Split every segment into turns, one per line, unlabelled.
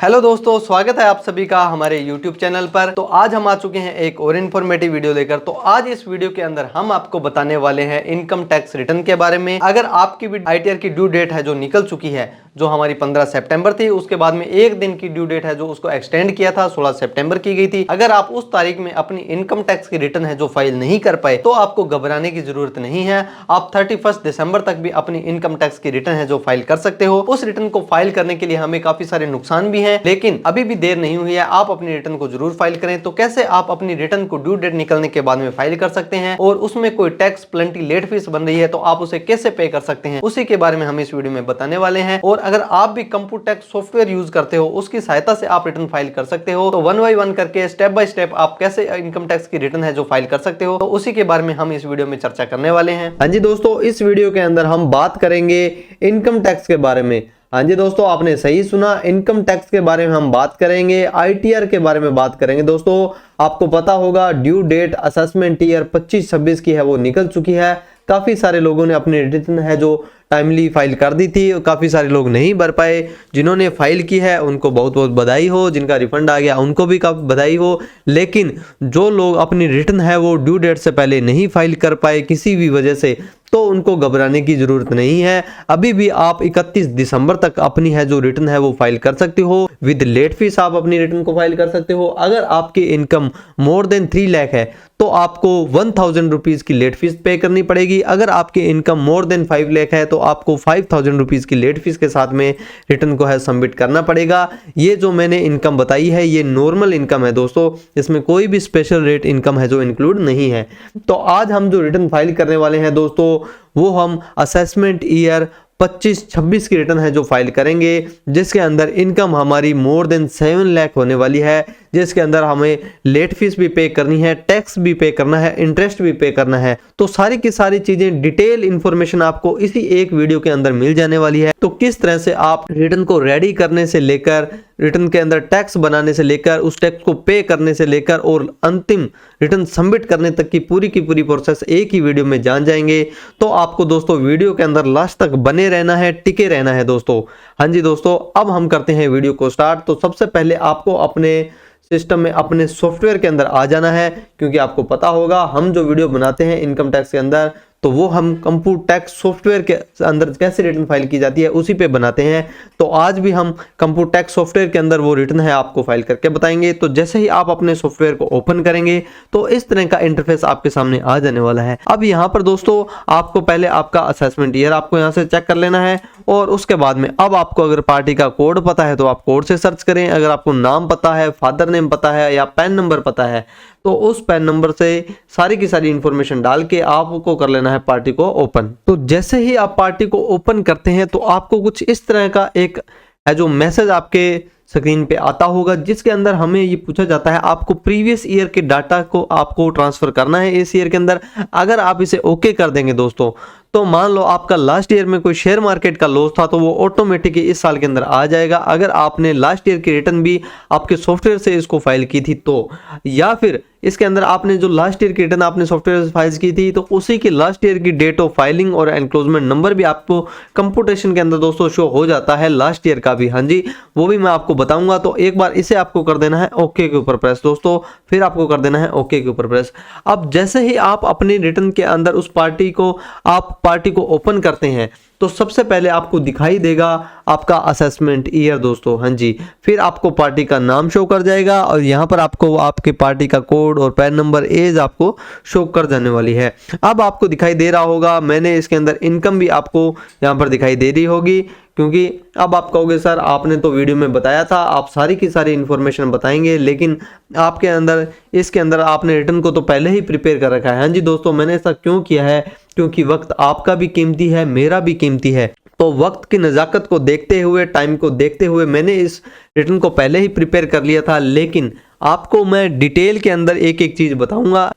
Hello दोस्तों, स्वागत है आप सभी का हमारे YouTube चैनल पर। तो आज हम आ चुके हैं एक और इन्फॉर्मेटिव वीडियो लेकर। तो आज इस वीडियो के अंदर हम आपको बताने वाले हैं इनकम टैक्स रिटर्न के बारे में। अगर आपकी ITR की ड्यू डेट है जो निकल चुकी है, जो हमारी 15 सितंबर थी, उसके बाद में एक दिन की ड्यू डेट है जो उसको एक्सटेंड किया था, 16 सितंबर की गई थी। अगर आप उस तारीख में अपनी इनकम टैक्स की रिटर्न है जो फाइल नहीं कर पाए, तो आपको घबराने की जरूरत नहीं है। आप 31 दिसंबर तक भी अपनी इनकम टैक्स की रिटर्न है जो फाइल कर सकते हो। उस रिटर्न को फाइल करने के लिए हमें काफी सारे नुकसान भी हैं, लेकिन अभी भी देर नहीं हुई है, आप अपनी रिटर्न को जरूर फाइल करें। तो कैसे आप अपनी रिटर्न को ड्यू डेट निकलने के बाद में फाइल कर सकते हैं और उसमें कोई टैक्स पेनल्टी लेट फीस बन रही है तो आप उसे कैसे पे कर सकते हैं, उसी के बारे में हम इस वीडियो में बताने वाले हैं। और अगर आप भी कंप्यूटर टैक्स सॉफ्टवेयर यूज करते हो, उसकी सहायता से आप रिटर्न फाइल कर सकते हो। तो 1 बाय 1 करके स्टेप बाय स्टेप आप कैसे इनकम टैक्स की रिटर्न है जो फाइल कर सकते हो, तो उसी के बारे में हम इस वीडियो में चर्चा करने वाले हैं। हाँ जी दोस्तों, इस वीडियो के अंदर हम बात करेंगे इनकम टैक्स के बारे में। हाँ जी दोस्तों, आपने सही सुना, इनकम टैक्स के बारे में हम बात करेंगे, ITR के बारे में बात करेंगे। दोस्तों आपको पता होगा ड्यू डेट असेसमेंट ईयर 25-26 की है वो निकल चुकी है। काफी सारे लोगों ने अपनी रिटर्न है जो टाइमली फाइल कर दी थी, काफी सारे लोग नहीं भर पाए। जिन्होंने फाइल की है उनको बहुत बहुत बधाई हो, जिनका रिफंड आ गया उनको भी काफी बधाई हो। लेकिन जो लोग अपनी रिटर्न है वो ड्यू डेट से पहले नहीं फाइल कर पाए किसी भी वजह से, तो उनको घबराने की जरूरत नहीं है। अभी भी आप 31 दिसंबर तक अपनी है जो रिटर्न है वो फाइल कर सकते हो। विद लेट फीस आप अपनी रिटर्न को फाइल कर सकते हो। अगर आपकी इनकम मोर देन 3 लाख है तो आपको 1000 रुपीज की लेट फीस पे करनी पड़ेगी। अगर आपकी इनकम मोर देन 5 लाख है तो आपको 5000 रुपीज की लेट फीस के साथ में रिटर्न को है सबमिट करना पड़ेगा। ये जो मैंने इनकम बताई है ये नॉर्मल इनकम है दोस्तों, इसमें कोई भी स्पेशल रेट इनकम है जो इंक्लूड नहीं है। तो आज हम जो रिटर्न फाइल करने वाले हैं दोस्तों, वो हम असेसमेंट ईयर 25-26 की रिटर्न है जो फाइल करेंगे, जिसके अंदर इनकम हमारी मोर देन 7 लाख होने वाली है, जिसके अंदर हमें लेट फीस भी पे करनी है, टैक्स भी पे करना है, इंटरेस्ट भी पे करना है। तो सारी की सारी चीजें डिटेल इंफॉर्मेशन आपको इसी एक वीडियो के अंदर मिल जाने वाली है। तो किस तरह से आप रिटर्न को रेडी करने से लेकर, रिटर्न के अंदर टैक्स बनाने से लेकर, उस टैक्स को पे करने से लेकर और अंतिम रिटर्न सबमिट करने तक की पूरी प्रोसेस एक ही वीडियो में जान जाएंगे। तो आपको दोस्तों वीडियो के अंदर लास्ट तक बने रहना है, टिके रहना है दोस्तों। हाँ जी दोस्तों, अब हम करते हैं वीडियो को स्टार्ट। तो सबसे पहले आपको अपने सिस्टम में, अपने सॉफ्टवेयर के अंदर आ जाना है, क्योंकि आपको पता होगा हम जो वीडियो बनाते हैं इनकम टैक्स के अंदर, तो वो हम कंप्यूटर टैक्स सॉफ्टवेयर के अंदर कैसे रिटर्न फाइल की जाती है उसी पे बनाते हैं। तो आज भी हम कंप्यूटर टैक्स सॉफ्टवेयर के अंदर वो रिटर्न है आपको फाइल करके बताएंगे। तो जैसे ही आप अपने सॉफ्टवेयर को ओपन करेंगे तो इस तरह का इंटरफेस आपके सामने आ जाने वाला है। अब यहाँ पर दोस्तों आपको पहले आपका असेसमेंट ईयर आपको यहाँ से चेक कर लेना है, और उसके बाद में अब आपको अगर पार्टी का कोड पता है तो आप कोड से सर्च करें। अगर आपको नाम पता है, फादर नेम पता है या पैन नंबर पता है, तो उस पैन नंबर से सारी की सारी इंफॉर्मेशन डाल के आपको कर लेना है पार्टी को ओपन। तो जैसे ही आप पार्टी को ओपन करते हैं तो आपको कुछ इस तरह का एक जो मैसेज आपके स्क्रीन पे आता होगा, जिसके अंदर हमें ये पूछा जाता है आपको प्रीवियस ईयर के डाटा को आपको ट्रांसफर करना है इस ईयर के अंदर। अगर आप इसे ओके कर देंगे दोस्तों, तो मान लो आपका लास्ट ईयर में कोई शेयर मार्केट का लॉस था तो वो ऑटोमेटिक इस साल के अंदर आ जाएगा। अगर आपने लास्ट ईयर की रिटर्न भी आपके सॉफ्टवेयर से इसको फाइल की थी तो, या फिर इसके अंदर आपने जो लास्ट ईयर की रिटर्न आपने सॉफ्टवेयर से फाइल की थी तो उसी की लास्ट ईयर की डेट ऑफ फाइलिंग और एनक्लोजमेंट नंबर भी आपको कंप्यूटेशन के अंदर दोस्तों शो हो जाता है लास्ट ईयर का भी। हाँ जी, वो भी मैं आपको बताऊंगा। तो एक बार इसे आपको कर देना है ओके के ऊपर प्रेस दोस्तों, फिर आपको कर देना है ओके के ऊपर प्रेस। अब जैसे ही आप अपनी रिटर्न के अंदर उस पार्टी को ओपन करते हैं तो सबसे पहले आपको दिखाई देगा आपका असेसमेंट ईयर दोस्तों। हाँ जी, फिर आपको पार्टी का नाम शो कर जाएगा और यहाँ पर आपको आपके पार्टी का कोड और पैन नंबर, एज आपको शो कर जाने वाली है। अब आपको दिखाई दे रहा होगा, मैंने इसके अंदर इनकम भी आपको यहाँ पर दिखाई दे रही होगी, क्योंकि अब आप कहोगे सर आपने तो वीडियो में बताया था आप सारी की सारी इंफॉर्मेशन बताएंगे, लेकिन आपके अंदर इसके अंदर आपने रिटर्न को तो पहले ही प्रिपेयर कर रखा है। हाँ जी दोस्तों, मैंने ऐसा क्यों किया है, क्योंकि वक्त आपका भी कीमती है, मेरा भी कीमती है। तो वक्त की नज़ाकत को देखते हुए, टाइम को देखते हुए मैंने इस रिटर्न को पहले ही प्रिपेयर कर लिया था। लेकिन आपको मैं डिटेल के अंदर एक एक चीज बताऊंगा,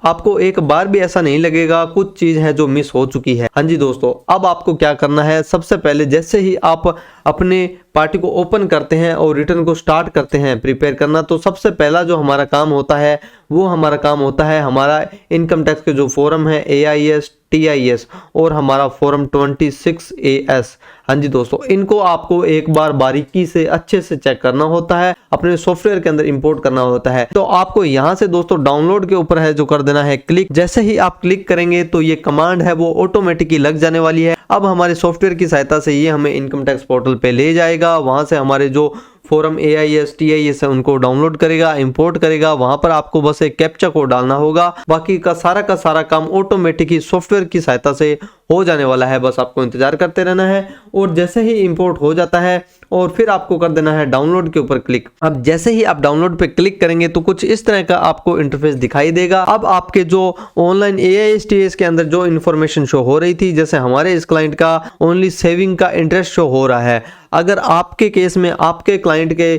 आपको एक बार भी ऐसा नहीं लगेगा कुछ चीज है जो मिस हो चुकी है। हाँ जी दोस्तों, अब आपको क्या करना है, सबसे पहले जैसे ही आप अपने पार्टी को ओपन करते हैं और रिटर्न को स्टार्ट करते हैं प्रिपेयर करना, तो सबसे पहला जो हमारा काम होता है वो हमारा काम होता है हमारा इनकम टैक्स के जो फॉर्म है AIS TIS और हमारा फॉर्म 26AS। हाँ जी दोस्तों, इनको आपको एक बार बारीकी से अच्छे से चेक करना होता है, अपने सॉफ्टवेयर के अंदर इंपोर्ट करना होता है। तो आपको यहाँ से दोस्तों डाउनलोड के ऊपर है जो कर देना है क्लिक। जैसे ही आप क्लिक करेंगे तो ये कमांड है वो ऑटोमेटिकली लग जाने वाली है। अब हमारे सॉफ्टवेयर की सहायता से ये हमें इनकम टैक्स पोर्टल पे ले जाएगा, वहां से हमारे जो फॉर्म AIS TIS है उनको डाउनलोड करेगा, इंपोर्ट करेगा। वहां पर आपको बस एक कैप्चा कोड डालना होगा, बाकी का सारा काम ऑटोमेटिक ही सॉफ्टवेयर की सहायता से हो जाने वाला है। बस आपको इंतजार करते रहना है और जैसे ही इंपोर्ट हो जाता है और फिर आपको कर देना है डाउनलोड के ऊपर क्लिक। अब जैसे ही आप डाउनलोड पे क्लिक करेंगे तो कुछ इस तरह का आपको इंटरफेस दिखाई देगा। अब आपके जो ऑनलाइन AIS TIS के अंदर जो इन्फॉर्मेशन शो हो रही थी, जैसे हमारे इस क्लाइंट का ओनली सेविंग का इंटरेस्ट शो हो रहा है। अगर आपके केस में आपके क्लाइंट के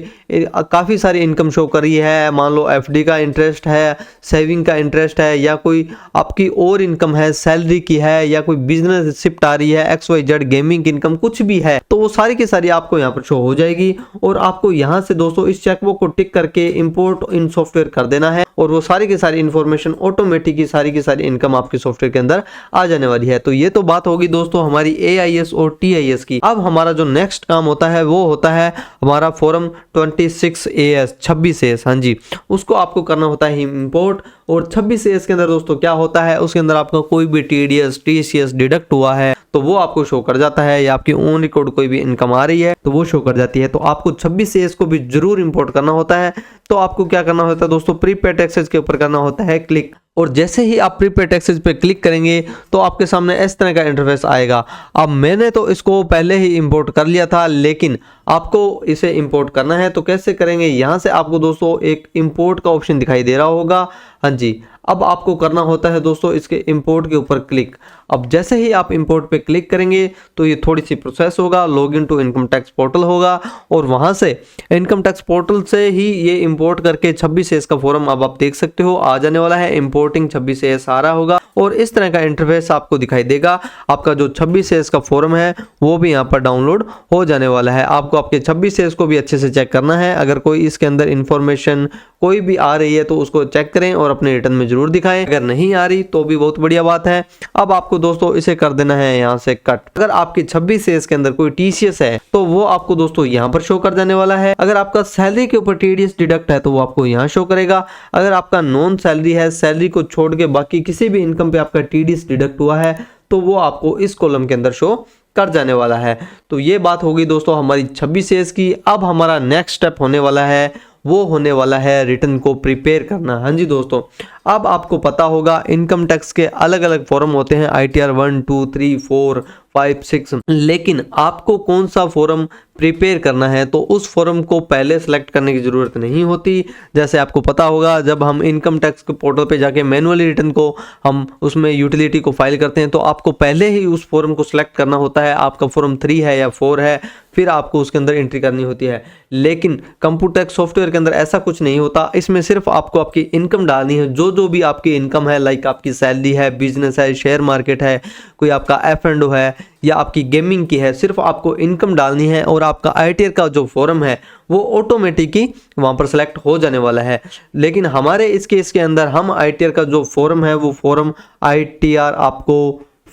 काफ़ी सारी इनकम शो कर रही है, मान लो FD का इंटरेस्ट है, सेविंग का इंटरेस्ट है, या कोई आपकी और इनकम है, सैलरी की है, या कोई बिजनेस शिफ्ट आ रही है, XYZ गेमिंग इनकम कुछ भी है, तो वो सारी की सारी आपको यहाँ पर शो हो जाएगी। और आपको यहाँ से दोस्तों इस चेकबॉक्स को टिक करके इंपोर्ट इन सॉफ्टवेयर कर देना है और वो सारी की सारी इन्फॉर्मेशन ऑटोमेटिक ही सारी की सारी इनकम आपके सॉफ्टवेयर के अंदर आ जाने वाली है। तो ये तो बात होगी दोस्तों हमारी AIS और TIS की। अब हमारा जो नेक्स्ट काम होता है वो होता है हमारा फॉर्म 26AS। हाँ जी, उसको आपको करना होता है इंपोर्ट। और 26AS के अंदर दोस्तों क्या होता है, उसके अंदर आपका कोई भी TDS TCS डिडक्ट हुआ है तो वो आपको शो कर जाता है, या आपकी ऑन रिकॉर्ड कोई भी इनकम आ रही है तो वो शो कर जाती है। तो आपको 26AS को भी जरूर इंपोर्ट करना होता है। तो आपको क्या करना होता है दोस्तों, प्रीपेड टैक्सेस के ऊपर करना होता है क्लिक। और जैसे ही आप प्रीपेड टैक्सेस पे क्लिक करेंगे तो आपके सामने इस तरह का इंटरफेस आएगा। अब मैंने तो इसको पहले ही इंपोर्ट कर लिया था, लेकिन आपको इसे इंपोर्ट करना है तो कैसे करेंगे, यहाँ से आपको दोस्तों एक इंपोर्ट का ऑप्शन दिखाई दे रहा होगा। हाँ जी, अब आपको करना होता है दोस्तों इसके इंपोर्ट के ऊपर क्लिक। अब जैसे ही आप इंपोर्ट पे क्लिक करेंगे तो ये थोड़ी सी प्रोसेस होगा, login to income tax portal होगा और वहां से इनकम टैक्स पोर्टल से ही ये इंपोर्ट करके 26AS का फॉर्म अब आप देख सकते हो आ जाने वाला है। इंपोर्टिंग 26AS आ रहा होगा और इस तरह का इंटरफेस आपको दिखाई देगा। आपका जो 26AS का फॉर्म है वो भी यहाँ पर डाउनलोड हो जाने वाला है। आपको आपके 26AS को भी अच्छे से चेक करना है। अगर कोई इसके अंदर इंफॉर्मेशन कोई भी आ रही है तो उसको चेक करें और अपने रिटर्न में जरूर दिखाएं। अगर नहीं आ रही तो भी बहुत बढ़िया बात है। अब आपको दोस्तों इसे कर देना है यहाँ से कट। अगर आपकी 26AS के अंदर कोई TCS है तो वो आपको दोस्तों यहाँ पर शो कर जाने वाला है। अगर आपका सैलरी के ऊपर TDS डिडक्ट है तो वो आपको यहाँ शो करेगा। अगर आपका नॉन सैलरी है, सैलरी को छोड़ के बाकी किसी भी इनकम पे आपका TDS डिडक्ट हुआ है तो वो आपको इस कॉलम के अंदर शो कर जाने वाला है। तो ये बात होगी दोस्तों हमारी 26AS की। अब हमारा नेक्स्ट स्टेप होने वाला है वो होने वाला है रिटर्न को प्रिपेयर करना। हाँ जी दोस्तों, अब आपको पता होगा इनकम टैक्स के अलग अलग फॉर्म होते हैं, ITR 1 2 3 4 5 6, लेकिन आपको कौन सा फॉर्म प्रिपेयर करना है तो उस फॉर्म को पहले सेलेक्ट करने की ज़रूरत नहीं होती। जैसे आपको पता होगा जब हम इनकम टैक्स के पोर्टल पे जाके मैनुअली रिटर्न को हम उसमें यूटिलिटी को फाइल करते हैं तो आपको पहले ही उस फॉर्म को सिलेक्ट करना होता है। आपका फॉर्म 3 है या 4 है, फिर आपको उसके अंदर एंट्री करनी होती है। लेकिन कंप्यूटर टैक्स सॉफ्टवेयर के अंदर ऐसा कुछ नहीं होता। इसमें सिर्फ आपको आपकी इनकम डालनी है, जो भी आपकी इनकम है, लाइक आपकी सैलरी है, बिजनेस है, शेयर मार्केट है, कोई आपका F&O है या आपकी गेमिंग की है, सिर्फ आपको इनकम डालनी है और आपका ITR का जो फॉर्म है वो ऑटोमेटिक ही वहाँ पर सेलेक्ट हो जाने वाला है। लेकिन हमारे इस केस के अंदर हम ITR का जो फॉर्म है वो फॉर्म ITR आपको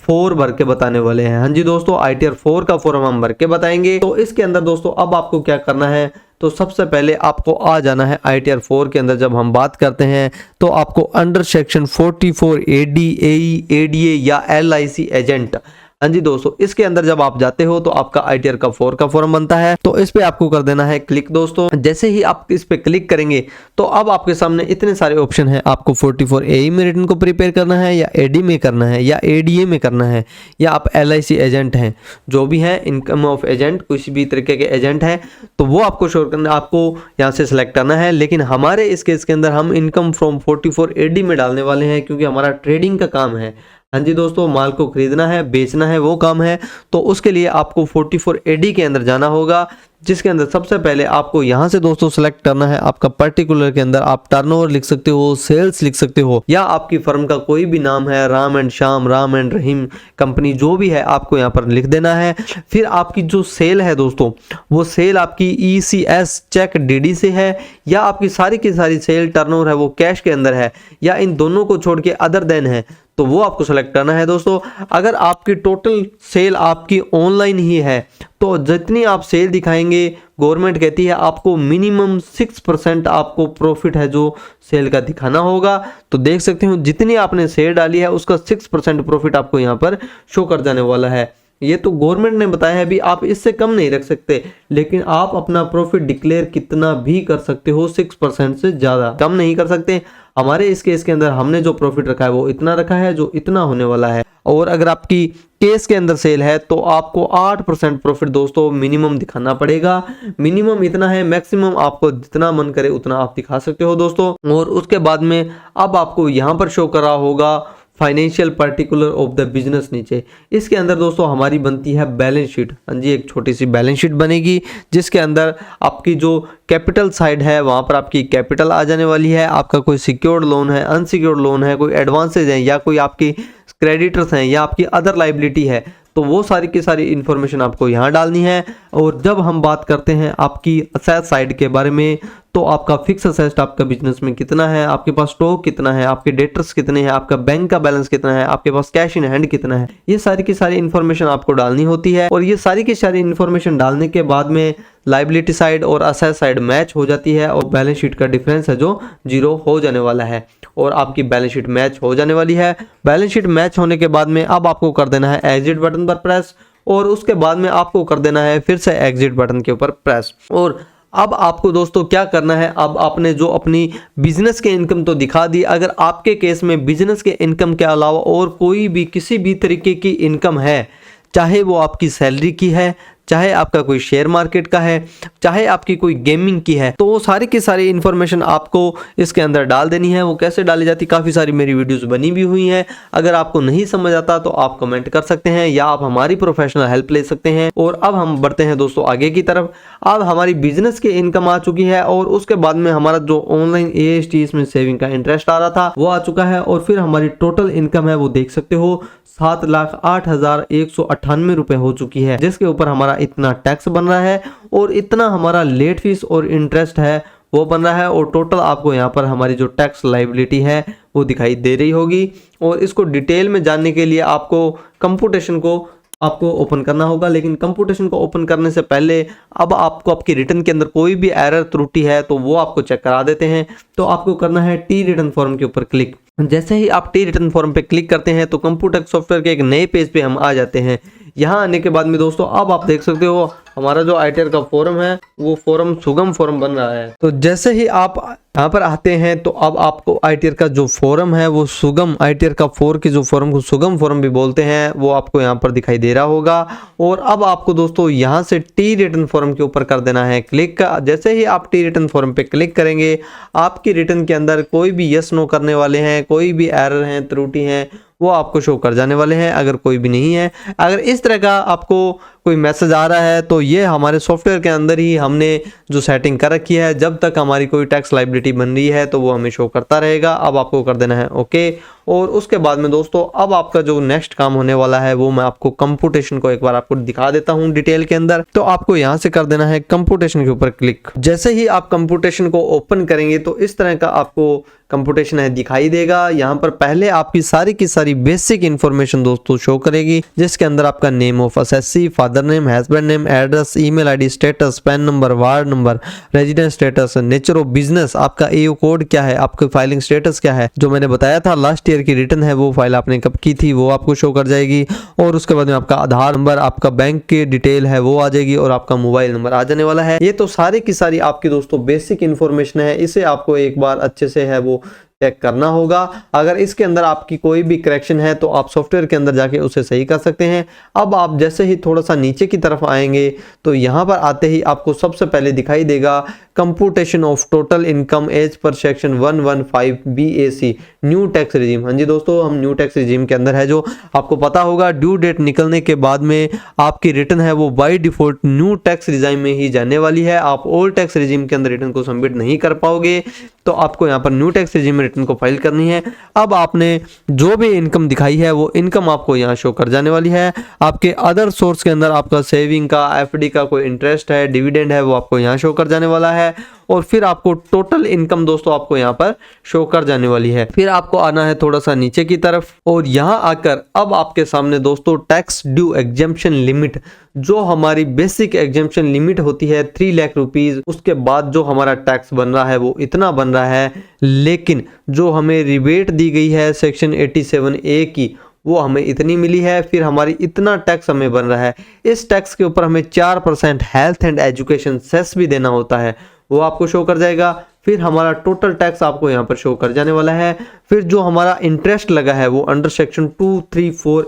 4 भर के बताने वाले हैं। हाँ जी दोस्तों, ITR 4 का फॉर्म हम भर के बताएंगे। तो इसके अंदर दोस्तों अब आपको क्या करना है, तो सबसे पहले आपको आ जाना है ITR 4 के अंदर। जब हम बात करते हैं तो आपको under section 44 AD AE ADA या LIC एजेंट, हाँ जी दोस्तों, इसके अंदर जब आप जाते हो तो आपका ITR का 4 का फॉर्म बनता है। तो इस पे आपको कर देना है क्लिक दोस्तों। जैसे ही आप इस पे क्लिक करेंगे तो अब आपके सामने इतने सारे ऑप्शन हैं। आपको 44 AE में रिटर्न को प्रिपेयर करना है, या AD में करना है, या ADA में करना है, या आप LIC एजेंट हैं, जो भी है इनकम ऑफ एजेंट, कुछ भी तरीके के एजेंट हैं तो वो आपको शो करना, आपको यहाँ से सिलेक्ट करना है। लेकिन हमारे इस केस के अंदर हम इनकम फ्रॉम 44 AD में डालने वाले हैं क्योंकि हमारा ट्रेडिंग का काम है। हाँ जी दोस्तों, माल को खरीदना है, बेचना है, वो काम है। तो उसके लिए आपको 44 AD के अंदर जाना होगा, जिसके अंदर सबसे पहले आपको यहाँ से दोस्तों सेलेक्ट करना है आपका पर्टिकुलर के अंदर आप टर्नओवर लिख सकते हो, सेल्स लिख सकते हो, या आपकी फर्म का कोई भी नाम है, Ram and Shyam, Ram and Rahim company जो भी है आपको यहाँ पर लिख देना है। फिर आपकी जो सेल है दोस्तों वो सेल आपकी ECS चेक DD से है, या आपकी सारी की सारी सेल टर्नओवर है वो कैश के अंदर है, या इन दोनों को छोड़ के अदर देन है तो वो आपको सेलेक्ट करना है दोस्तों। अगर आपकी टोटल सेल आपकी ऑनलाइन ही है तो जितनी आप सेल दिखाएंगे, गवर्नमेंट कहती है आपको मिनिमम 6% आपको प्रॉफिट है जो सेल का दिखाना होगा। तो देख सकते हो जितनी आपने सेल डाली है उसका 6% प्रॉफिट आपको यहाँ पर शो कर जाने वाला है। ये तो गवर्नमेंट ने बताया है भी, आप इससे कम नहीं रख सकते, लेकिन आप अपना प्रॉफिट डिक्लेयर कितना भी कर सकते हो, 6% से ज़्यादा कम नहीं कर सकते। हमारे इस केस के अंदर हमने जो प्रॉफिट रखा है वो इतना रखा है जो इतना होने वाला है। और अगर आपकी केस के अंदर सेल है तो आपको 8% प्रॉफिट दोस्तों मिनिमम दिखाना पड़ेगा। मिनिमम इतना है, मैक्सिमम आपको जितना मन करे उतना आप दिखा सकते हो दोस्तों। और उसके बाद में अब आपको यहाँ पर शो कर रहा होगा financial particular of the business नीचे। इसके अंदर दोस्तों हमारी बनती है बैलेंस शीट। हाँ जी, एक छोटी सी बैलेंस शीट बनेगी जिसके अंदर आपकी जो कैपिटल साइड है वहाँ पर आपकी कैपिटल आ जाने वाली है, आपका कोई सिक्योर्ड लोन है, अनसिक्योर्ड लोन है, कोई एडवांसेज है या कोई आपकी क्रेडिटर्स हैं या आपकी अदर लाइबिलिटी है, तो वो सारी की सारी इंफॉर्मेशन आपको यहाँ डालनी है। और जब हम बात करते हैं आपकी असेट साइड के बारे में, तो आपका फिक्स असेट आपका बिजनेस में कितना है, आपके पास स्टॉक कितना है, आपके डेटर्स कितने हैं, आपका बैंक का बैलेंस कितना है, आपके पास कैश इन हैंड कितना है, ये सारी की सारी इंफॉर्मेशन आपको डालनी होती है। और ये सारी की सारी इंफॉर्मेशन डालने के बाद में लाइबिलिटी साइड और असेट साइड मैच हो जाती है और बैलेंस शीट का डिफरेंस है जो 0 हो जाने वाला है और आपकी बैलेंस शीट मैच हो जाने वाली है। बैलेंस शीट मैच होने के बाद में अब आपको कर देना है एग्जिट बटन पर प्रेस और उसके बाद में आपको कर देना है फिर से एग्जिट बटन के ऊपर प्रेस। और अब आपको दोस्तों क्या करना है, अब आपने जो अपनी बिजनेस के इनकम तो दिखा दी, अगर आपके केस में बिजनेस के इनकम के अलावा और कोई भी किसी भी तरीके की इनकम है, चाहे वो आपकी सैलरी की है, चाहे आपका कोई शेयर मार्केट का है, चाहे आपकी कोई गेमिंग की है, तो वो सारी की सारी इन्फॉर्मेशन आपको इसके अंदर डाल देनी है। वो कैसे डाली जाती, काफ़ी सारी मेरी वीडियोस बनी भी हुई हैं। अगर आपको नहीं समझ आता तो आप कमेंट कर सकते हैं या आप हमारी प्रोफेशनल हेल्प ले सकते हैं। और अब हम बढ़ते हैं दोस्तों आगे की तरफ। अब हमारी बिजनेस की इनकम आ चुकी है और उसके बाद में हमारा जो ऑनलाइन AST इसमें सेविंग का इंटरेस्ट आ रहा था वो आ चुका है। और फिर हमारी टोटल इनकम है वो देख सकते हो 7,08,198 रुपए हो चुकी है, जिसके ऊपर हमारा इतना टैक्स बन रहा है और इतना हमारा लेट फीस और इंटरेस्ट है वो बन रहा है। और टोटल आपको यहाँ पर हमारी जो टैक्स लायबिलिटी है वो दिखाई दे रही होगी। और इसको डिटेल में जानने के लिए आपको कंप्यूटेशन को आपको ओपन करना होगा, लेकिन कंप्यूटेशन को ओपन करने से पहले अब आपको आपकी रिटर्न के अंदर कोई भी एरर त्रुटि है तो वो आपको चेक करा देते हैं। तो आपको करना है टी रिटर्न फॉर्म के ऊपर क्लिक। जैसे ही आप टी रिटर्न फॉर्म पे क्लिक करते हैं तो कंप्यूटेक्स सॉफ्टवेयर के एक नए पेज पे हम आ जाते हैं। यहाँ आने के बाद में दोस्तों अब आप देख सकते हो हमारा जो ITR का फॉर्म है वो फॉर्म सुगम फॉर्म बन रहा है। तो जैसे ही आप यहाँ पर आते हैं तो अब आपको ITR का जो फॉर्म है वो सुगम ITR का 4 की जो फॉर्म को सुगम फॉर्म भी बोलते हैं वो आपको यहाँ पर दिखाई दे रहा होगा। और अब आपको दोस्तों यहाँ से टी रिटर्न फॉर्म के ऊपर कर देना है क्लिक का। जैसे ही आप टी रिटर्न फॉर्म पे क्लिक करेंगे आपकी रिटर्न के अंदर कोई भी यस नो करने वाले हैं, कोई भी एरर हैं, त्रुटि हैं, वो आपको शो कर जाने वाले हैं। अगर कोई भी नहीं है, अगर इस तरह का आपको कोई मैसेज आ रहा है तो ये हमारे सॉफ्टवेयर के अंदर ही हमने जो सेटिंग कर रखी है, जब तक हमारी कोई टैक्स लायबिलिटी बन रही है तो वो हमें शो करता रहेगा। अब आपको कर देना है ओके। और उसके बाद में दोस्तों अब आपका जो नेक्स्ट काम होने वाला है वो मैं आपको कंप्यूटेशन को एक बार आपको दिखा देता हूँ डिटेल के अंदर। तो आपको यहाँ से कर देना है कंप्यूटेशन के ऊपर क्लिक। जैसे ही आप कंप्यूटेशन को ओपन करेंगे तो इस तरह का आपको कंप्यूटेशन है दिखाई देगा। यहाँ पर पहले आपकी सारी की सारी बेसिक इंफॉर्मेशन दोस्तों शो करेगी, जिसके अंदर आपका name of assessee, father name, husband name, address, email ID, status, pan number, ward number, residence status, nature of business, आपका AO कोड क्या है, आपका फाइलिंग स्टेटस क्या है, जो मैंने बताया था लास्ट ईयर की रिटर्न है वो फाइल आपने कब की थी वो आपको शो कर जाएगी। और उसके बाद में आपका आधार नंबर, आपका बैंक की डिटेल है वो आ जाएगी और आपका मोबाइल नंबर आ जाने वाला है। ये तो सारी की सारी आपकी दोस्तों बेसिक इंफॉर्मेशन है, इसे आपको एक बार अच्छे से है वो चेक करना होगा। अगर इसके अंदर आपकी कोई भी करेक्शन है तो आप सॉफ्टवेयर के अंदर जाके उसे सही कर सकते हैं। अब आप जैसे ही थोड़ा सा नीचे की तरफ आएंगे तो यहाँ पर आते ही आपको सबसे पहले दिखाई देगा computation of total income as per section 115 BAC new tax regime. हाँ जी दोस्तों, हम न्यू टैक्स रिजीम के अंदर है, जो आपको पता होगा ड्यू डेट निकलने के बाद में आपकी रिटर्न है वो by default new tax regime में ही जाने वाली है। आप ओल्ड टैक्स रिजीम के अंदर रिटर्न को सबमिट नहीं कर पाओगे, तो आपको यहाँ पर न्यू टैक्स रिजीम में रिटर्न को फाइल करनी है। अब आपने जो भी इनकम दिखाई है वो इनकम आपको यहाँ शो कर जाने वाली है। आपके अदर सोर्स के अंदर आपका सेविंग का, FD का कोई इंटरेस्ट है, डिविडेंड है, वो आपको यहाँ शो कर जाने वाला है। और फिर आपको टोटल इनकम दोस्तों आपको यहाँ पर शो कर जाने वाली है। फिर आपको आना है थोड़ा सा नीचे की तरफ और यहाँ आकर अब आपके सामने दोस्तों टैक्स ड्यू एग्जेम्पशन लिमिट, जो हमारी बेसिक एग्जेम्पशन लिमिट होती है 3 लाख रुपीज, उसके बाद जो हमारा टैक्स बन रहा है वो इतना बन रहा है, लेकिन जो हमें रिबेट दी गई है सेक्शन 87A की वो हमें इतनी मिली है। फिर हमारी इतना टैक्स हमें बन रहा है। इस टैक्स के ऊपर हमें 4% हेल्थ एंड एजुकेशन सेस भी देना होता है, वो आपको शो कर जाएगा। फिर हमारा टोटल टैक्स आपको यहाँ पर शो कर जाने वाला है। फिर जो हमारा इंटरेस्ट लगा है वो अंडर सेक्शन 234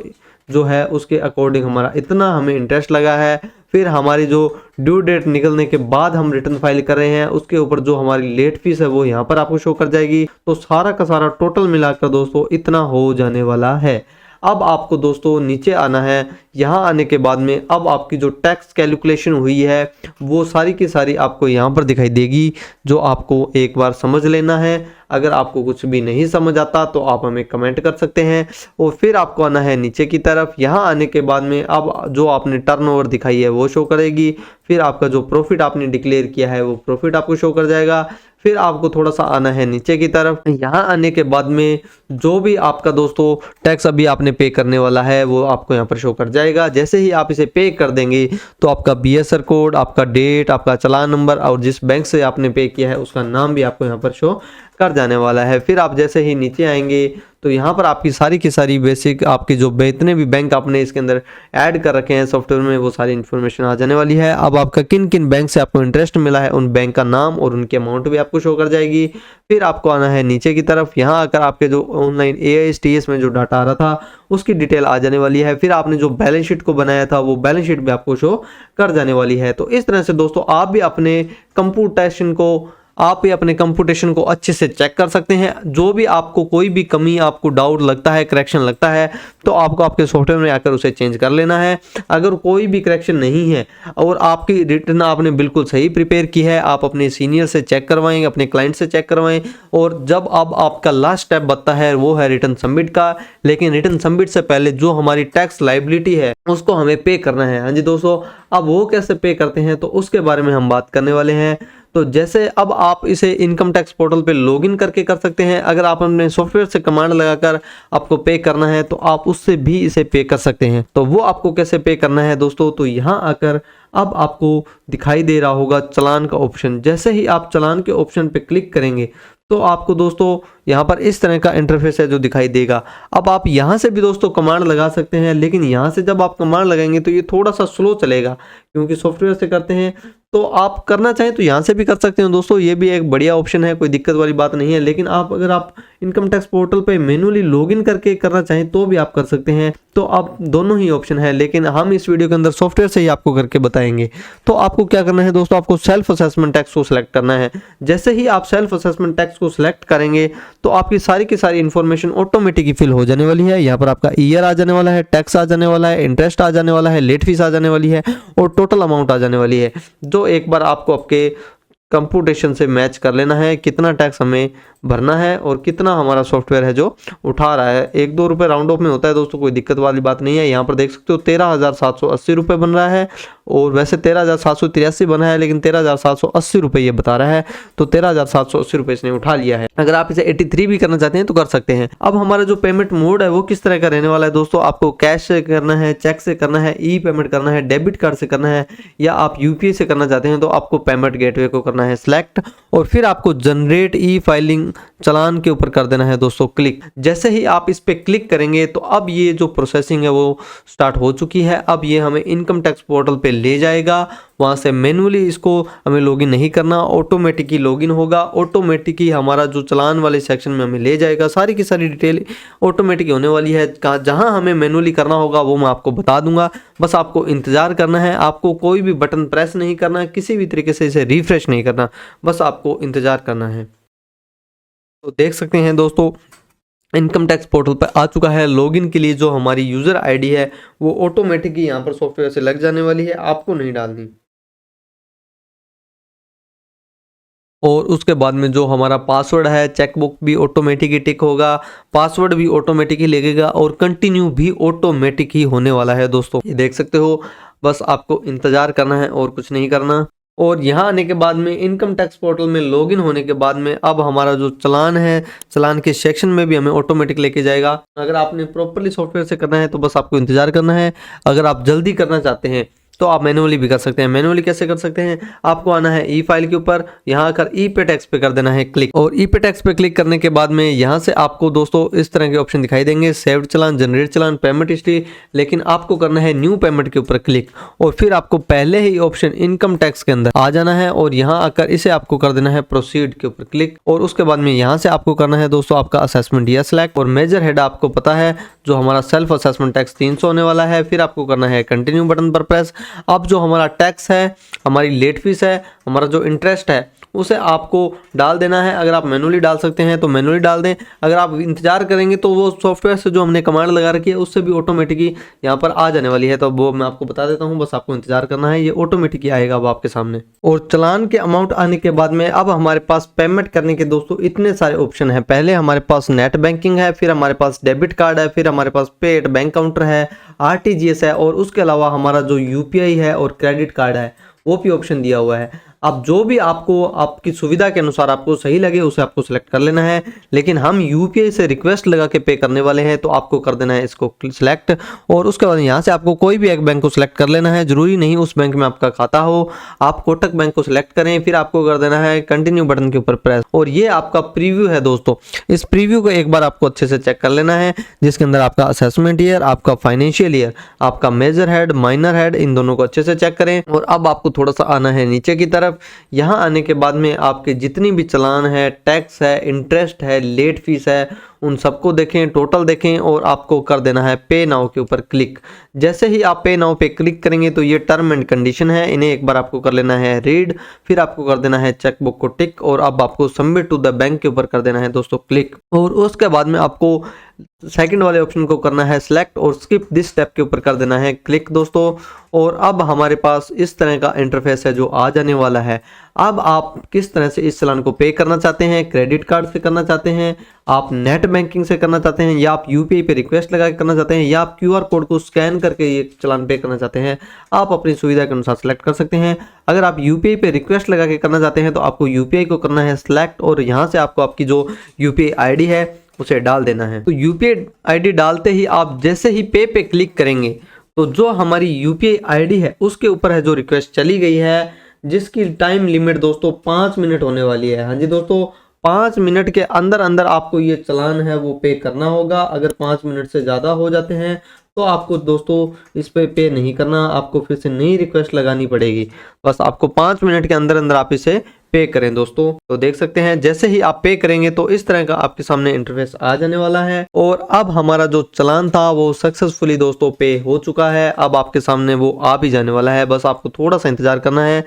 जो है उसके अकॉर्डिंग हमारा इतना हमें इंटरेस्ट लगा है। फिर हमारी जो ड्यू डेट निकलने के बाद हम रिटर्न फाइल कर रहे हैं उसके ऊपर जो हमारी लेट फीस है वो यहाँ पर आपको शो कर जाएगी। तो सारा का सारा टोटल मिलाकर दोस्तों इतना हो जाने वाला है। अब आपको दोस्तों नीचे आना है। यहाँ आने के बाद में अब आपकी जो टैक्स कैलकुलेशन हुई है वो सारी की सारी आपको यहाँ पर दिखाई देगी, जो आपको एक बार समझ लेना है। अगर आपको कुछ भी नहीं समझ आता तो आप हमें कमेंट कर सकते हैं। और फिर आपको आना है नीचे की तरफ। यहाँ आने के बाद में अब जो आपने टर्नओवर दिखाई है वो शो करेगी। फिर आपका जो प्रॉफिट आपने डिक्लेयर किया है वो प्रॉफिट आपको शो कर जाएगा। फिर आपको थोड़ा सा आना है नीचे की तरफ। यहाँ आने के बाद में जो भी आपका दोस्तों टैक्स अभी आपने पे करने वाला है वो आपको यहाँ पर शो कर जाएगा। जैसे ही आप इसे पे कर देंगे तो आपका BSR कोड, आपका डेट, आपका चालान नंबर और जिस बैंक से आपने पे किया है उसका नाम भी आपको यहाँ पर शो कर जाने वाला है। फिर आप जैसे ही नीचे आएंगे तो यहाँ पर आपकी सारी की सारी बेसिक आपके जो जितने भी बैंक आपने इसके अंदर ऐड कर रखे हैं सॉफ्टवेयर में वो सारी इन्फॉर्मेशन आ जाने वाली है। अब आपका किन किन बैंक से आपको इंटरेस्ट मिला है उन बैंक का नाम और उनकी अमाउंट भी आपको शो कर जाएगी। फिर आपको आना है नीचे की तरफ। यहाँ आकर आपके जो ऑनलाइन AISTS में जो डाटा आ रहा था उसकी डिटेल आ जाने वाली है। फिर आपने जो बैलेंस शीट को बनाया था वो बैलेंस शीट भी आपको शो कर जाने वाली है। तो इस तरह से दोस्तों आप भी अपने कंप्यूटेशन को अच्छे से चेक कर सकते हैं। जो भी आपको कोई भी कमी, आपको डाउट लगता है, करेक्शन लगता है तो आपको आपके सॉफ्टवेयर में आकर उसे चेंज कर लेना है। अगर कोई भी करेक्शन नहीं है और आपकी रिटर्न आपने बिल्कुल सही प्रिपेयर की है, आप अपने सीनियर से चेक करवाएं, अपने क्लाइंट से चेक करवाएं। और जब अब आपका लास्ट स्टेप बनता है वो है रिटर्न सबमिट का। लेकिन रिटर्न सबमिट से पहले जो हमारी टैक्स लायबिलिटी है उसको हमें पे करना है। हाँ जी दोस्तों, अब वो कैसे पे करते हैं तो उसके बारे में हम बात करने वाले हैं। तो जैसे अब आप इसे इनकम टैक्स पोर्टल पे लॉगिन करके कर सकते हैं। अगर आप अपने सॉफ्टवेयर से कमांड लगाकर आपको पे करना है तो आप उससे भी इसे पे कर सकते हैं। तो वो आपको कैसे पे करना है दोस्तों, तो यहाँ आकर अब आपको दिखाई दे रहा होगा चालान का ऑप्शन। जैसे ही आप चालान के ऑप्शन पे क्लिक करेंगे तो आपको दोस्तों यहाँ पर इस तरह का इंटरफेस है जो दिखाई देगा। अब आप यहाँ से भी दोस्तों कमांड लगा सकते हैं, लेकिन यहाँ से जब आप कमांड लगाएंगे तो ये थोड़ा सा स्लो चलेगा क्योंकि सॉफ्टवेयर से करते हैं। तो आप करना चाहें तो यहाँ से भी कर सकते हैं दोस्तों, ये भी एक बढ़िया ऑप्शन है, कोई दिक्कत वाली बात नहीं है। लेकिन अगर आप इनकम टैक्स पोर्टल पे मैन्युअली लॉगिन करके करना चाहें तो भी आप कर सकते हैं। तो आप दोनों ही ऑप्शन है, लेकिन हम इस वीडियो के अंदर सॉफ्टवेयर से ही आपको करके बताएंगे। तो आपको क्या करना है दोस्तों, आपको सेल्फ असेसमेंट टैक्स को सिलेक्ट करना है। जैसे ही आप सेल्फ असेसमेंट टैक्स को सिलेक्ट करेंगे तो आपकी सारी की सारी इन्फॉर्मेशन ऑटोमेटिक फिल हो जाने वाली है। यहाँ पर आपका ईयर आ जाने वाला है, टैक्स आ जाने वाला है, इंटरेस्ट आ जाने वाला है, लेट फीस आ जाने वाली है और टोटल अमाउंट आ जाने वाली है, जो एक बार आपको आपके कंप्यूटेशन से मैच कर लेना है कितना टैक्स हमें भरना है और कितना हमारा सॉफ्टवेयर है जो उठा रहा है। 1-2 रुपये राउंड ऑफ में होता है दोस्तों, कोई दिक्कत वाली बात नहीं है। यहाँ पर देख सकते हो 13,780 रुपये बन रहा है और वैसे 13,783 बना है, लेकिन 13,780 रुपये ये बता रहा है। तो 13,780 रुपये इसने उठा लिया है। अगर आप इसे 83 भी करना चाहते हैं तो कर सकते हैं। अब हमारा जो पेमेंट मोड है वो किस तरह का रहने वाला है दोस्तों, आपको कैश से करना है, चेक से करना है, ई पेमेंट करना है, डेबिट कार्ड से करना है, या आप UPI से करना चाहते हैं तो आपको पेमेंट गेटवे को करना है सिलेक्ट और फिर आपको जनरेट ई फाइलिंग चालान के ऊपर कर देना है दोस्तों क्लिक। जैसे ही आप इस पे क्लिक करेंगे तो अब ये जो प्रोसेसिंग है वो स्टार्ट हो चुकी है। अब ये हमें इनकम टैक्स पोर्टल पे ले जाएगा, वहां से मैन्युअली इसको हमें लॉगिन नहीं करना, ऑटोमेटिक ही लॉगिन होगा। ऑटोमेटिक ही हमारा जो चालान वाले सेक्शन में हमें ले जाएगा, सारी की सारी डिटेल ऑटोमेटिक होने वाली है। जहां हमें मैन्युअली करना होगा वो मैं आपको बता दूंगा, बस आपको इंतजार करना है। आपको कोई भी बटन प्रेस नहीं करना है, किसी भी तरीके से इसे रिफ्रेश नहीं करना, बस आपको इंतजार करना है। तो देख सकते हैं दोस्तों इनकम टैक्स पोर्टल पर आ चुका है। लॉगिन के लिए जो हमारी यूजर आईडी है वो ऑटोमेटिक ही यहाँ पर सॉफ्टवेयर से लग जाने वाली है, आपको नहीं डालनी। और उसके बाद में जो हमारा पासवर्ड है, चेकबुक भी ऑटोमेटिक ही टिक होगा, पासवर्ड भी ऑटोमेटिक ही लगेगा और कंटिन्यू भी ऑटोमेटिक ही होने वाला है दोस्तों। ये देख सकते हो, बस आपको इंतजार करना है और कुछ नहीं करना। और यहाँ आने के बाद में इनकम टैक्स पोर्टल में लॉगिन होने के बाद में अब हमारा जो चालान है, चालान के सेक्शन में भी हमें ऑटोमेटिक लेके जाएगा। अगर आपने प्रॉपर्ली सॉफ्टवेयर से करना है तो बस आपको इंतजार करना है। अगर आप जल्दी करना चाहते हैं तो आप मैनुअली भी कर सकते हैं। मैनुअली कैसे कर सकते हैं, आपको आना है ई फाइल के ऊपर, यहाँ आकर ई पे टैक्स पे कर देना है क्लिक, और ई पे टैक्स पे क्लिक करने के बाद में यहाँ से आपको दोस्तों इस तरह के ऑप्शन दिखाई देंगे, सेव्ड चालान, जनरेट चालान, पेमेंट हिस्ट्री। लेकिन आपको करना है न्यू पेमेंट के ऊपर क्लिक, और फिर आपको पहले ही ऑप्शन इनकम टैक्स के अंदर आ जाना है और यहाँ आकर इसे आपको कर देना है प्रोसीड के ऊपर क्लिक। और उसके बाद में यहाँ से आपको करना है दोस्तों आपका असेसमेंट ईयर सिलेक्ट, और मेजर हेड आपको पता है जो हमारा सेल्फ असेसमेंट टैक्स 300 होने वाला है। फिर आपको करना है कंटिन्यू बटन पर प्रेस। अब जो हमारा टैक्स है, हमारी लेट फीस है, हमारा जो इंटरेस्ट है, उसे आपको डाल देना है। अगर आप मैनुअली डाल सकते हैं तो मैनुअली डाल दें। अगर आप इंतजार करेंगे तो वो सॉफ्टवेयर से जो हमने कमांड लगा रखी है उससे भी ऑटोमेटिकली यहाँ पर आ जाने वाली है, तो वो मैं आपको बता देता हूँ, बस आपको इंतजार करना है, ये ऑटोमेटिकली आएगा अब आपके सामने। और चालान के अमाउंट आने के बाद में अब हमारे पास पेमेंट करने के दोस्तों इतने सारे ऑप्शन है। पहले हमारे पास नेट बैंकिंग है, फिर हमारे पास डेबिट कार्ड है, फिर हमारे पास पे एट बैंक काउंटर है, RTGS है, और उसके अलावा हमारा जो UPI है और क्रेडिट कार्ड है वो भी ऑप्शन दिया हुआ है। अब जो भी आपको आपकी सुविधा के अनुसार आपको सही लगे उसे आपको सिलेक्ट कर लेना है। लेकिन हम UPI से रिक्वेस्ट लगा के पे करने वाले हैं, तो आपको कर देना है इसको सिलेक्ट, और उसके बाद यहाँ से आपको कोई भी एक बैंक को सिलेक्ट कर लेना है। जरूरी नहीं उस बैंक में आपका खाता हो, आप कोटक बैंक को सिलेक्ट करें, फिर आपको कर देना है कंटिन्यू बटन के ऊपर प्रेस। और ये आपका प्रीव्यू है दोस्तों, इस प्रीव्यू को एक बार आपको अच्छे से चेक कर लेना है, जिसके अंदर आपका असेसमेंट ईयर, आपका फाइनेंशियल ईयर, आपका मेजर हेड, माइनर हेड, इन दोनों को अच्छे से चेक करें। और अब आपको थोड़ा सा आना है नीचे की तरफ। यहाँ आने के बाद में आपके जितनी भी चालान है, टैक्स है, इंटरेस्ट है, लेट फीस है, उन सबको देखें, टोटल देखें, और आपको कर देना है पे नाउ के ऊपर क्लिक। जैसे ही आप पे नाउ पे क्लिक करेंगे तो ये टर्म एंड कंडीशन है, इन्हें एक बार आपको कर लेना है रीड, फिर आपको कर देना है चेकबुक को टिक, और अब आपको सबमिट टू द बैंक के ऊपर कर देना है दोस्तों क्लिक। और उसके बाद में आपको सेकंड वाले ऑप्शन को करना है सिलेक्ट, और स्किप दिस स्टेप के ऊपर कर देना है क्लिक दोस्तों। और अब हमारे पास इस तरह का इंटरफेस है जो आ जाने वाला है। अब आप किस तरह से इस चालान को पे करना चाहते हैं, क्रेडिट कार्ड से करना चाहते हैं, आप नेट बैंकिंग से करना चाहते हैं, या आप UPI पे रिक्वेस्ट लगा के करना चाहते हैं, या आप QR कोड को स्कैन करके ये चालान पे करना चाहते हैं, आप अपनी सुविधा के अनुसार सेलेक्ट कर सकते हैं। अगर आप UPI पे रिक्वेस्ट लगा के करना चाहते हैं तो आपको UPI को करना है सिलेक्ट, और यहाँ से आपको आपकी जो UPI ID है उसे डाल देना है। तो UPI ID डालते ही आप जैसे ही पे क्लिक करेंगे तो जो हमारी UPI ID है उसके ऊपर है जो रिक्वेस्ट चली गई है, जिसकी टाइम लिमिट दोस्तों 5 मिनट होने वाली है। हाँ जी दोस्तों, 5 मिनट के अंदर अंदर आपको ये चालान है वो पे करना होगा। अगर 5 मिनट से ज़्यादा हो जाते हैं तो आपको दोस्तों इस पे नहीं करना, आपको फिर से नई रिक्वेस्ट लगानी पड़ेगी। बस आपको 5 मिनट के अंदर अंदर आप इसे पे करें दोस्तों। तो देख सकते हैं जैसे ही आप पे करेंगे तो इस तरह का आपके सामने इंटरफेस आ जाने वाला है। और अब हमारा जो चालान था वो सक्सेसफुली दोस्तों पे हो चुका है। अब आपके सामने वो आ भी जाने वाला है, बस आपको थोड़ा सा इंतजार करना है।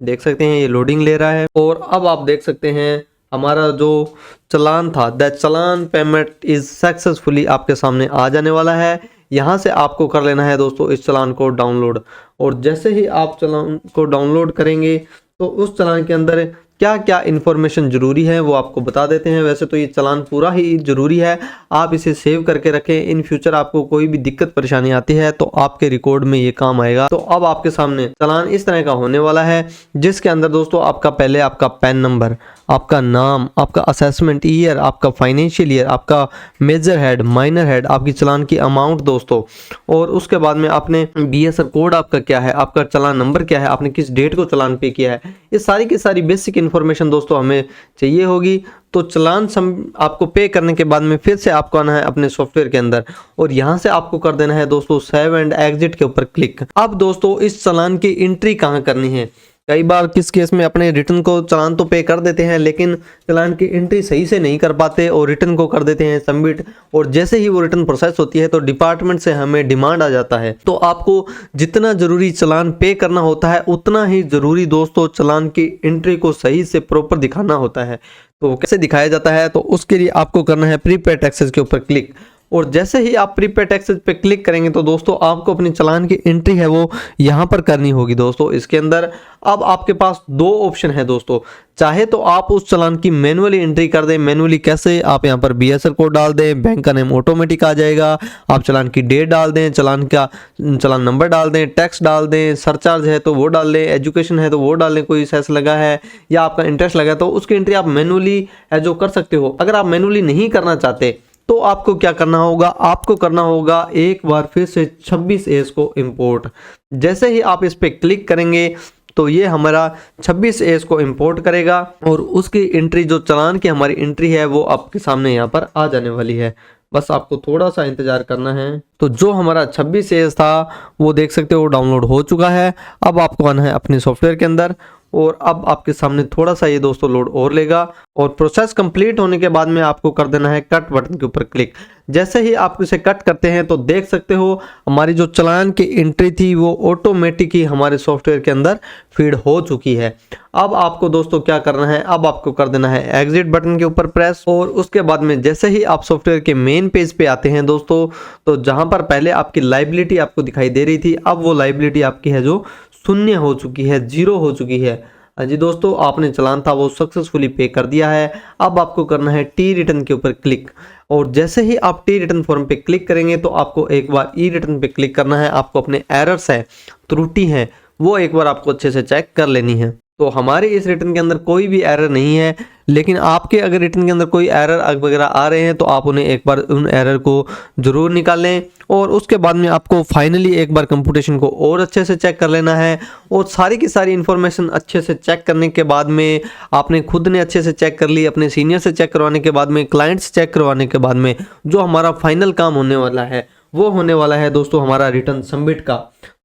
देख सकते हैं ये लोडिंग ले रहा है, और अब आप देख सकते हैं हमारा जो चालान था, that challan payment is successfully आपके सामने आ जाने वाला है। यहाँ से आपको कर लेना है दोस्तों इस चालान को डाउनलोड, और जैसे ही आप चालान को डाउनलोड करेंगे तो उस चालान के अंदर क्या क्या इन्फॉर्मेशन ज़रूरी है वो आपको बता देते हैं। वैसे तो ये चालान पूरा ही ज़रूरी है, आप इसे सेव करके रखें। इन फ्यूचर आपको कोई भी दिक्कत परेशानी आती है तो आपके रिकॉर्ड में ये काम आएगा। तो अब आपके सामने चालान इस तरह का होने वाला है, जिसके अंदर दोस्तों आपका पहले आपका पैन नंबर, आपका नाम, आपका असेसमेंट ईयर, आपका फाइनेंशियल ईयर, आपका मेजर हेड, माइनर हेड, आपकी चालान की अमाउंट दोस्तों, और उसके बाद में आपने BSR कोड आपका क्या है, आपका चालान नंबर क्या है, आपने किस डेट को चालान पे किया है, ये सारी की सारी बेसिक इन्फॉर्मेशन दोस्तों हमें चाहिए होगी। तो चालान आपको पे करने के बाद में फिर से आपको आना है अपने सॉफ्टवेयर के अंदर, और यहाँ से आपको कर देना है दोस्तों सेव एंड एग्जिट के ऊपर क्लिक। अब दोस्तों इस चालान की एंट्री कहाँ करनी है, कई बार किस केस में अपने रिटर्न को चालान तो पे कर देते हैं लेकिन चालान की एंट्री सही से नहीं कर पाते और रिटर्न को कर देते हैं सबमिट, और जैसे ही वो रिटर्न प्रोसेस होती है तो डिपार्टमेंट से हमें डिमांड आ जाता है। तो आपको जितना जरूरी चालान पे करना होता है उतना ही जरूरी दोस्तों चालान की एंट्री को सही से प्रॉपर दिखाना होता है। तो कैसे दिखाया जाता है, तो उसके लिए आपको करना है प्रीपेड टैक्सेस के ऊपर क्लिक, और जैसे ही आप प्रीपेड टैक्सेस पे क्लिक करेंगे तो दोस्तों आपको अपनी चालान की एंट्री है वो यहाँ पर करनी होगी दोस्तों। इसके अंदर अब आपके पास दो ऑप्शन है दोस्तों, चाहे तो आप उस चालान की मैनुअली एंट्री कर दें। मैनुअली कैसे, आप यहाँ पर BSR कोड डाल दें, बैंक का नेम ऑटोमेटिक आ जाएगा, आप चालान की डेट डाल दें, चालान नंबर डाल दें, टैक्स डाल दें, सरचार्ज है तो वो डाल दें, एजुकेशन है तो वो डाल दें, कोई सेस लगा है या आपका इंटरेस्ट लगा है तो उसकी एंट्री आप मैनुअली जो कर सकते हो। अगर आप मैनुअली नहीं करना चाहते तो आपको क्या करना होगा, आपको करना होगा एक बार फिर से 26A को इंपोर्ट। जैसे ही आप इस पे क्लिक करेंगे तो ये हमारा 26A को इंपोर्ट करेगा और उसकी एंट्री जो चालान की हमारी एंट्री है वो आपके सामने यहाँ पर आ जाने वाली है। बस आपको थोड़ा सा इंतजार करना है। तो जो हमारा 26A था वो देख सकते हो डाउनलोड हो चुका है। अब आपको आना है अपने सॉफ्टवेयर के अंदर और अब आपके सामने थोड़ा सा ये दोस्तों लोड और लेगा और प्रोसेस कंप्लीट होने के बाद में आपको कर देना है कट बटन के ऊपर क्लिक। जैसे ही आप इसे कट करते हैं तो देख सकते हो हमारी जो चालान की एंट्री थी वो ऑटोमेटिक ही हमारे सॉफ्टवेयर के अंदर फीड हो चुकी है। अब आपको दोस्तों क्या करना है, अब आपको कर देना है एग्जिट बटन के ऊपर प्रेस और उसके बाद में जैसे ही आप सॉफ्टवेयर के मेन पेज पे आते हैं दोस्तों, तो जहां पर पहले आपकी लायबिलिटी आपको दिखाई दे रही थी अब वो लायबिलिटी आपकी है जो शून्य हो चुकी है, 0 हो चुकी है। जी दोस्तों, आपने चालान था वो सक्सेसफुली पे कर दिया है। अब आपको करना है टी रिटर्न के ऊपर क्लिक और जैसे ही आप टी रिटर्न फॉर्म पे क्लिक करेंगे तो आपको एक बार ई रिटर्न पे क्लिक करना है। आपको अपने एरर्स है, त्रुटि है, वो एक बार आपको अच्छे से चेक कर लेनी है। तो हमारे इस रिटर्न के अंदर कोई भी एरर नहीं है, लेकिन आपके अगर रिटर्न के अंदर कोई एरर वगैरह आ रहे हैं तो आप उन्हें एक बार उन एरर को जरूर निकाल लें और उसके बाद में आपको फाइनली एक बार कंप्यूटेशन को और अच्छे से चेक कर लेना है। और सारी की सारी इन्फॉर्मेशन अच्छे से चेक करने के बाद में आपने खुद ने अच्छे से चेक कर ली, अपने सीनियर से चेक करवाने के बाद में, क्लाइंट से चेक करवाने के बाद में जो हमारा फाइनल काम होने वाला है वो होने वाला है दोस्तों हमारा रिटर्न सबमिट का।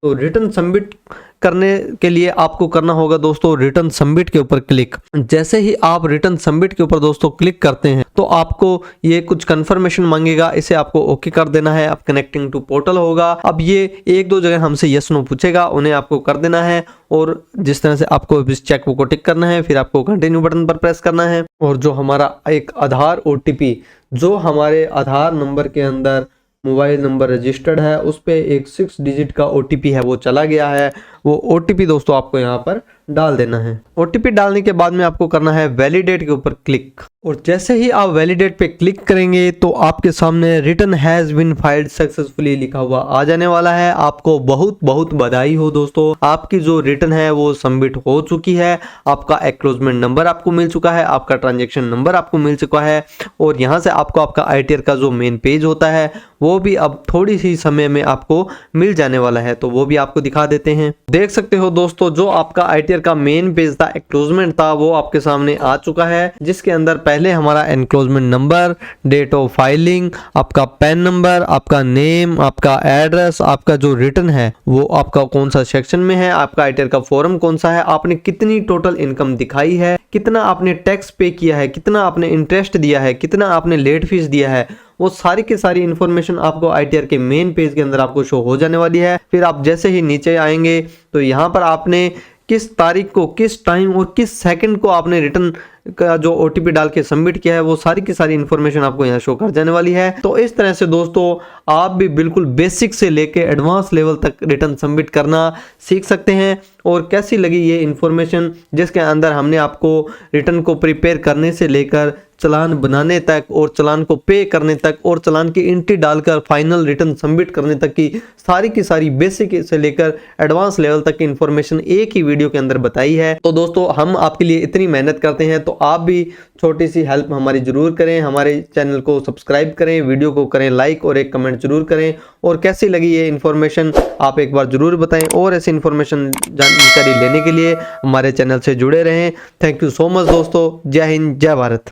तो रिटर्न सबमिट करने के लिए आपको करना होगा दोस्तों रिटर्न सबमिट के ऊपर क्लिक। जैसे ही आप रिटर्न सबमिट के ऊपर दोस्तों क्लिक करते हैं तो आपको ये कुछ कंफर्मेशन मांगेगा, इसे आपको ओके कर देना है। अब कनेक्टिंग टू पोर्टल होगा, अब ये एक दो जगह हमसे यस नो पूछेगा, उन्हें आपको कर देना है और जिस तरह से आपको इस चेकबुक को टिक करना है फिर आपको कंटिन्यू बटन पर प्रेस करना है। और जो हमारा एक आधार OTP जो हमारे आधार नंबर के अंदर मोबाइल नंबर रजिस्टर्ड है उस पे एक 6 डिजिट का OTP है वो चला गया है, वो OTP दोस्तों आपको यहाँ पर डाल देना है। OTP डालने के बाद में आपको करना है वैलिडेट के ऊपर क्लिक और जैसे ही आप वैलिडेट पे क्लिक करेंगे तो आपके सामने return has been filed successfully लिखा हुआ आ जाने वाला है। आपको बहुत बहुत बधाई हो दोस्तों, आपकी जो रिटर्न है वो सबमिट हो चुकी है। आपका एक्नॉलेजमेंट नंबर आपको मिल चुका है, आपका ट्रांजेक्शन नंबर आपको मिल चुका है और यहाँ से आपको आपका ITR का जो मेन पेज होता है वो भी अब थोड़ी सी समय में आपको मिल जाने वाला है, तो वो भी आपको दिखा देते हैं। देख सकते हो दोस्तों जो आपका ITR का मेन पेज था, एक्नॉलेजमेंट था, वो आपके सामने आ चुका है जिसके अंदर पहले हमारा acknowledgement number, date of filing, आपका पैन नंबर, आपका नेम, आपका एड्रेस, आपका जो रिटर्न है वो आपका कौन सा सेक्शन में है, आपका ITR का फॉर्म कौन सा है, आपने कितनी टोटल इनकम दिखाई है, कितना आपने टैक्स पे किया है, कितना आपने इंटरेस्ट दिया है, कितना आपने लेट फीस दिया है, वो सारी की सारी इन्फॉर्मेशन आपको ITR के मेन पेज के अंदर आपको शो हो जाने वाली है। फिर आप जैसे ही नीचे आएंगे तो यहाँ पर आपने किस तारीख को, किस टाइम और किस सेकंड को आपने रिटर्न का जो OTP डाल के सबमिट किया है वो सारी की सारी इन्फॉर्मेशन आपको यहाँ शो कर जाने वाली है। तो इस तरह से दोस्तों आप भी बिल्कुल बेसिक से लेके एडवांस लेवल तक रिटर्न सबमिट करना सीख सकते हैं। और कैसी लगी ये इन्फॉर्मेशन जिसके अंदर हमने आपको रिटर्न को प्रिपेयर करने से लेकर चालान बनाने तक और चालान को पे करने तक और चालान की एंट्री डालकर फाइनल रिटर्न सबमिट करने तक की सारी बेसिक से लेकर एडवांस लेवल तक की इन्फॉर्मेशन एक ही वीडियो के अंदर बताई है। तो दोस्तों हम आपके लिए इतनी मेहनत करते हैं तो आप भी छोटी सी हेल्प हमारी जरूर करें, हमारे चैनल को सब्सक्राइब करें, वीडियो को करें लाइक और एक कमेंट जरूर करें। और कैसी लगी ये इन्फॉर्मेशन आप एक बार जरूर बताएं और ऐसी इन्फॉर्मेशन जानकारी लेने के लिए हमारे चैनल से जुड़े रहें। थैंक यू सो मच दोस्तों, जय हिंद, जय भारत।